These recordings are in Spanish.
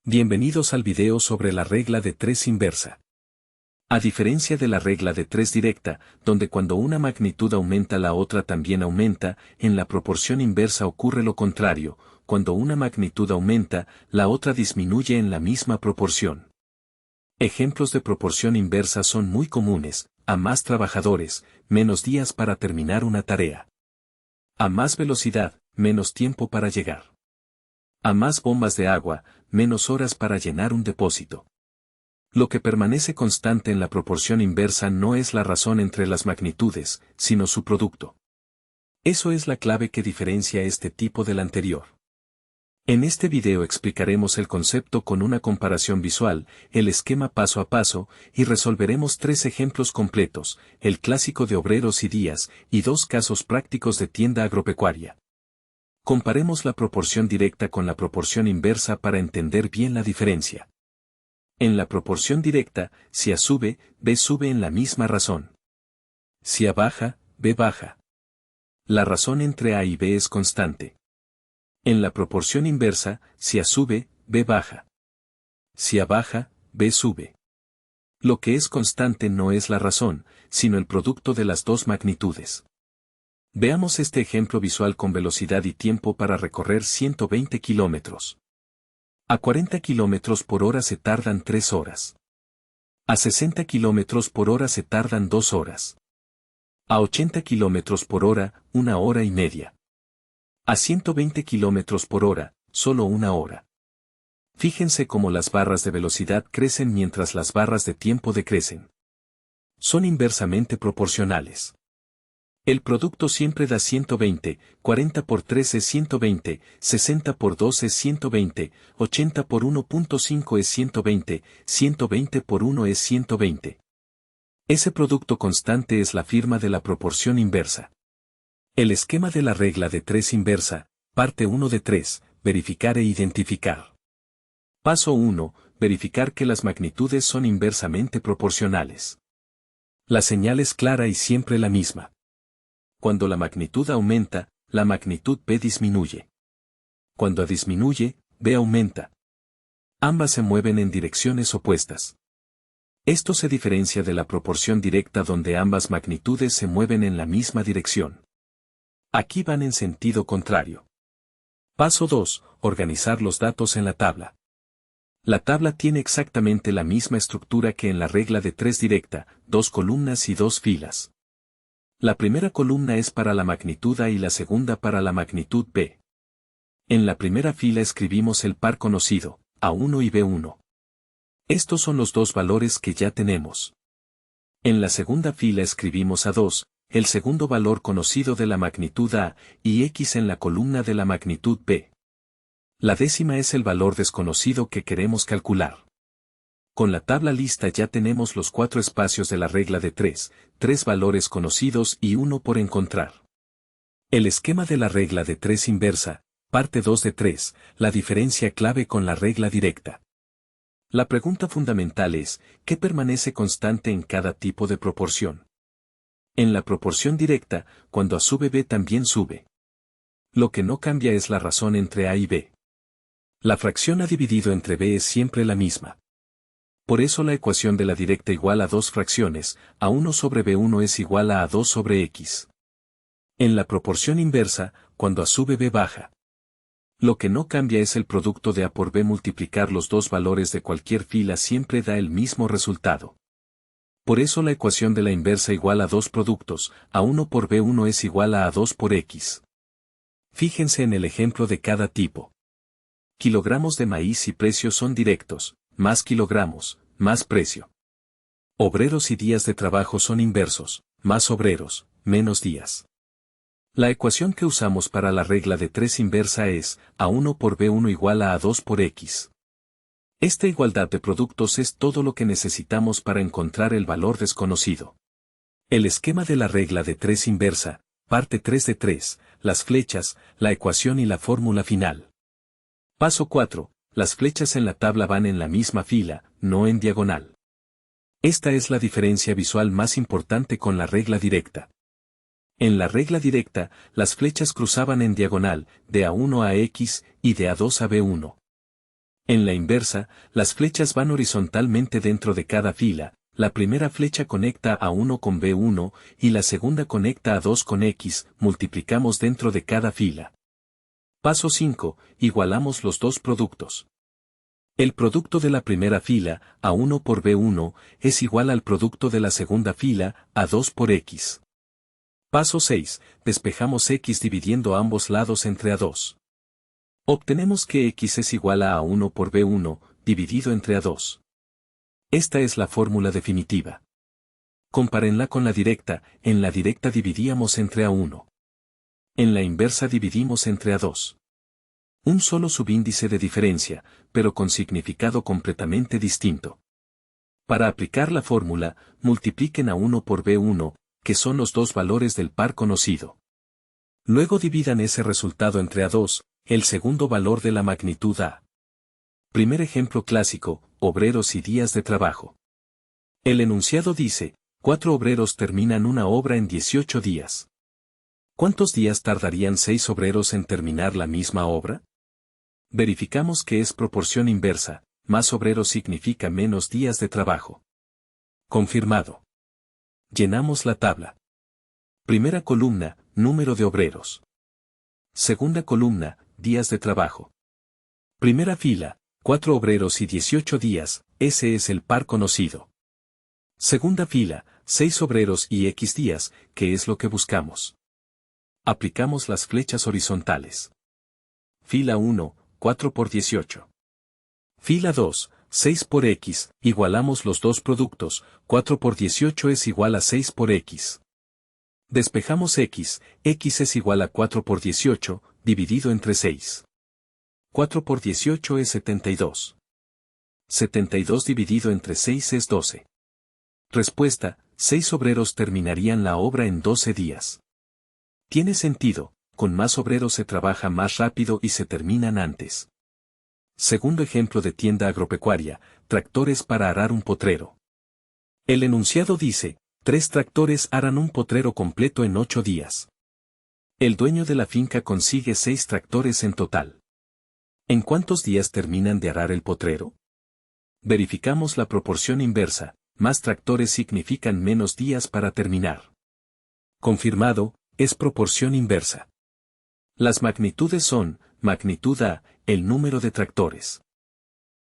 Bienvenidos al video sobre la regla de 3 inversa. A diferencia de la regla de 3 directa, donde cuando una magnitud aumenta la otra también aumenta, en la proporción inversa ocurre lo contrario, cuando una magnitud aumenta, la otra disminuye en la misma proporción. Ejemplos de proporción inversa son muy comunes: a más trabajadores, menos días para terminar una tarea. A más velocidad, menos tiempo para llegar. A más bombas de agua, menos horas para llenar un depósito. Lo que permanece constante en la proporción inversa no es la razón entre las magnitudes, sino su producto. Eso es la clave que diferencia este tipo del anterior. En este video explicaremos el concepto con una comparación visual, el esquema paso a paso, y resolveremos 3 ejemplos completos, el clásico de obreros y días, y 2 casos prácticos de tienda agropecuaria. Comparemos la proporción directa con la proporción inversa para entender bien la diferencia. En la proporción directa, si A sube, B sube en la misma razón. Si A baja, B baja. La razón entre A y B es constante. En la proporción inversa, si A sube, B baja. Si A baja, B sube. Lo que es constante no es la razón, sino el producto de las dos magnitudes. Veamos este ejemplo visual con velocidad y tiempo para recorrer 120 kilómetros. A 40 kilómetros por hora se tardan 3 horas. A 60 kilómetros por hora se tardan 2 horas. A 80 kilómetros por hora, 1 hora y media. A 120 kilómetros por hora, solo 1 hora. Fíjense cómo las barras de velocidad crecen mientras las barras de tiempo decrecen. Son inversamente proporcionales. El producto siempre da 120, 40 por 3 es 120, 60 por 2 es 120, 80 por 1.5 es 120, 120 por 1 es 120. Ese producto constante es la firma de la proporción inversa. El esquema de la regla de 3 inversa, parte 1 de 3, verificar e identificar. Paso 1, verificar que las magnitudes son inversamente proporcionales. La señal es clara y siempre la misma. Cuando la magnitud aumenta, la magnitud B disminuye. Cuando A disminuye, B aumenta. Ambas se mueven en direcciones opuestas. Esto se diferencia de la proporción directa donde ambas magnitudes se mueven en la misma dirección. Aquí van en sentido contrario. Paso 2. Organizar los datos en la tabla. La tabla tiene exactamente la misma estructura que en la regla de 3 directa, 2 columnas y 2 filas. La primera columna es para la magnitud A y la segunda para la magnitud B. En la primera fila escribimos el par conocido, A1 y B1. Estos son los dos valores que ya tenemos. En la segunda fila escribimos A2, el segundo valor conocido de la magnitud A, y X en la columna de la magnitud B. La décima es el valor desconocido que queremos calcular. Con la tabla lista ya tenemos los 4 espacios de la regla de 3, 3 valores conocidos y 1 por encontrar. El esquema de la regla de 3 inversa, parte 2 de 3, la diferencia clave con la regla directa. La pregunta fundamental es, ¿qué permanece constante en cada tipo de proporción? En la proporción directa, cuando A sube B también sube. Lo que no cambia es la razón entre A y B. La fracción A dividido entre B es siempre la misma. Por eso la ecuación de la directa igual a 2 fracciones, A1 sobre B1 es igual a A2 sobre X. En la proporción inversa, cuando A sube B baja. Lo que no cambia es el producto de A por B. Multiplicar los dos valores de cualquier fila siempre da el mismo resultado. Por eso la ecuación de la inversa igual a 2 productos, A1 por B1 es igual a A2 por X. Fíjense en el ejemplo de cada tipo. Kilogramos de maíz y precio son directos. Más kilogramos, más precio. Obreros y días de trabajo son inversos, más obreros, menos días. La ecuación que usamos para la regla de 3 inversa es A1 por B1 igual a A2 por X. Esta igualdad de productos es todo lo que necesitamos para encontrar el valor desconocido. El esquema de la regla de 3 inversa, parte 3 de 3, las flechas, la ecuación y la fórmula final. Paso 4. Las flechas en la tabla van en la misma fila, no en diagonal. Esta es la diferencia visual más importante con la regla directa. En la regla directa, las flechas cruzaban en diagonal, de A1 a X, y de A2 a B1. En la inversa, las flechas van horizontalmente dentro de cada fila, la primera flecha conecta a 1 con B1 y la segunda conecta a 2 con X, multiplicamos dentro de cada fila. Paso 5, igualamos los dos productos. El producto de la primera fila, A1 por B1, es igual al producto de la segunda fila, A2 por X. Paso 6, despejamos X dividiendo ambos lados entre A2. Obtenemos que X es igual a A1 por B1, dividido entre A2. Esta es la fórmula definitiva. Compárenla con la directa, en la directa dividíamos entre A1. En la inversa dividimos entre A2. Un solo subíndice de diferencia, pero con significado completamente distinto. Para aplicar la fórmula, multipliquen A1 por B1, que son los dos valores del par conocido. Luego dividan ese resultado entre A2, el segundo valor de la magnitud A. Primer ejemplo clásico, obreros y días de trabajo. El enunciado dice, 4 obreros terminan una obra en 18 días. ¿Cuántos días tardarían 6 obreros en terminar la misma obra? Verificamos que es proporción inversa, más obreros significa menos días de trabajo. Confirmado. Llenamos la tabla. Primera columna, número de obreros. Segunda columna, días de trabajo. Primera fila, 4 obreros y 18 días, ese es el par conocido. Segunda fila, 6 obreros y X días, que es lo que buscamos. Aplicamos las flechas horizontales. Fila 1, 4 por 18. Fila 2, 6 por X, igualamos los dos productos, 4 por 18 es igual a 6 por X. Despejamos X, X es igual a 4 por 18, dividido entre 6. 4 por 18 es 72. 72 dividido entre 6 es 12. Respuesta, 6 obreros terminarían la obra en 12 días. Tiene sentido, con más obreros se trabaja más rápido y se terminan antes. Segundo ejemplo de tienda agropecuaria, tractores para arar un potrero. El enunciado dice, 3 tractores aran un potrero completo en 8 días. El dueño de la finca consigue 6 tractores en total. ¿En cuántos días terminan de arar el potrero? Verificamos la proporción inversa, más tractores significan menos días para terminar. Confirmado, es proporción inversa. Las magnitudes son, magnitud A, el número de tractores.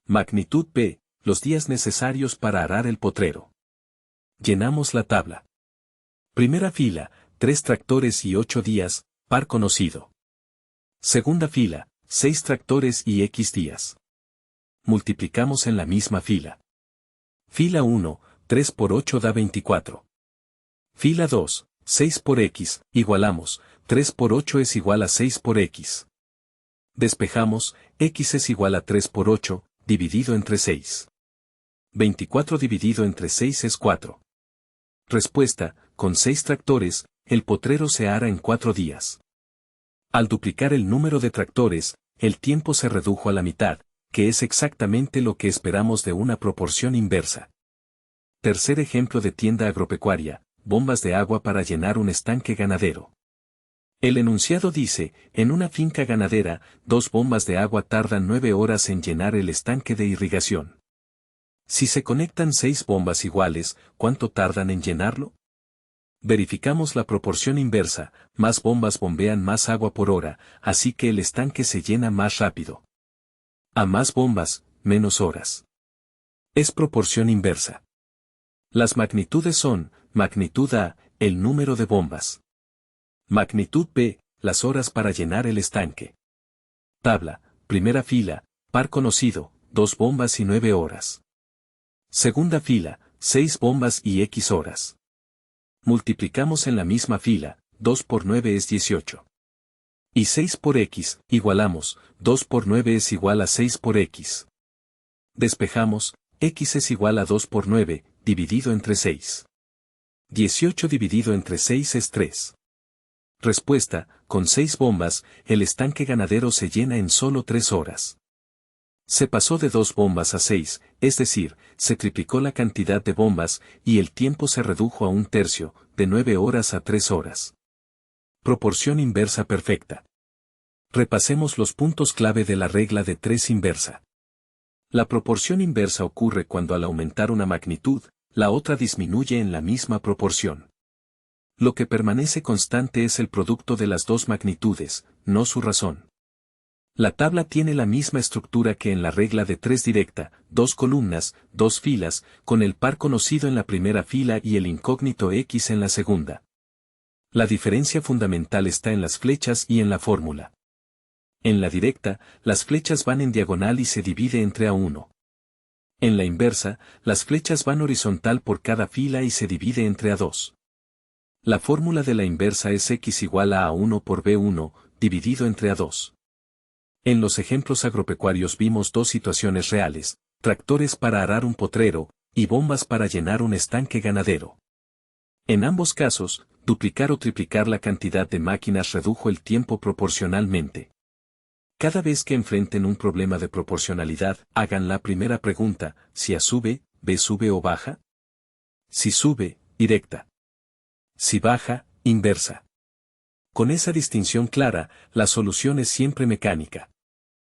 Magnitud B, los días necesarios para arar el potrero. Llenamos la tabla. Primera fila, 3 tractores y 8 días, par conocido. Segunda fila, 6 tractores y X días. Multiplicamos en la misma fila. Fila 1, 3 por 8 da 24. Fila 2, 6 por X, igualamos, 3 por 8 es igual a 6 por X. Despejamos, X es igual a 3 por 8, dividido entre 6. 24 dividido entre 6 es 4. Respuesta, con 6 tractores, el potrero se ara en 4 días. Al duplicar el número de tractores, el tiempo se redujo a la mitad, que es exactamente lo que esperamos de una proporción inversa. Tercer ejemplo de tienda agropecuaria, bombas de agua para llenar un estanque ganadero. El enunciado dice, en una finca ganadera, 2 bombas de agua tardan 9 horas en llenar el estanque de irrigación. Si se conectan 6 bombas iguales, ¿cuánto tardan en llenarlo? Verificamos la proporción inversa, más bombas bombean más agua por hora, así que el estanque se llena más rápido. A más bombas, menos horas. Es proporción inversa. Las magnitudes son, magnitud A, el número de bombas. Magnitud B, las horas para llenar el estanque. Tabla, primera fila, par conocido, 2 bombas y 9 horas. Segunda fila, 6 bombas y X horas. Multiplicamos en la misma fila, 2 por 9 es 18. Y 6 por X, igualamos, 2 por 9 es igual a 6 por X. Despejamos, X es igual a 2 por 9, dividido entre 6. 18 dividido entre 6 es 3. Respuesta, con 6 bombas, el estanque ganadero se llena en solo 3 horas. Se pasó de 2 bombas a 6, es decir, se triplicó la cantidad de bombas, y el tiempo se redujo a 1/3, de 9 horas a 3 horas. Proporción inversa perfecta. Repasemos los puntos clave de la regla de 3 inversa. La proporción inversa ocurre cuando al aumentar una magnitud, la otra disminuye en la misma proporción. Lo que permanece constante es el producto de las dos magnitudes, no su razón. La tabla tiene la misma estructura que en la regla de 3 directa, 2 columnas, 2 filas, con el par conocido en la primera fila y el incógnito X en la segunda. La diferencia fundamental está en las flechas y en la fórmula. En la directa, las flechas van en diagonal y se divide entre A1. En la inversa, las flechas van horizontal por cada fila y se divide entre A2. La fórmula de la inversa es X igual a A1 por B1, dividido entre A2. En los ejemplos agropecuarios vimos dos situaciones reales, tractores para arar un potrero, y bombas para llenar un estanque ganadero. En ambos casos, duplicar o triplicar la cantidad de máquinas redujo el tiempo proporcionalmente. Cada vez que enfrenten un problema de proporcionalidad, hagan la primera pregunta, si A sube, B sube o baja. Si sube, directa. Si baja, inversa. Con esa distinción clara, la solución es siempre mecánica.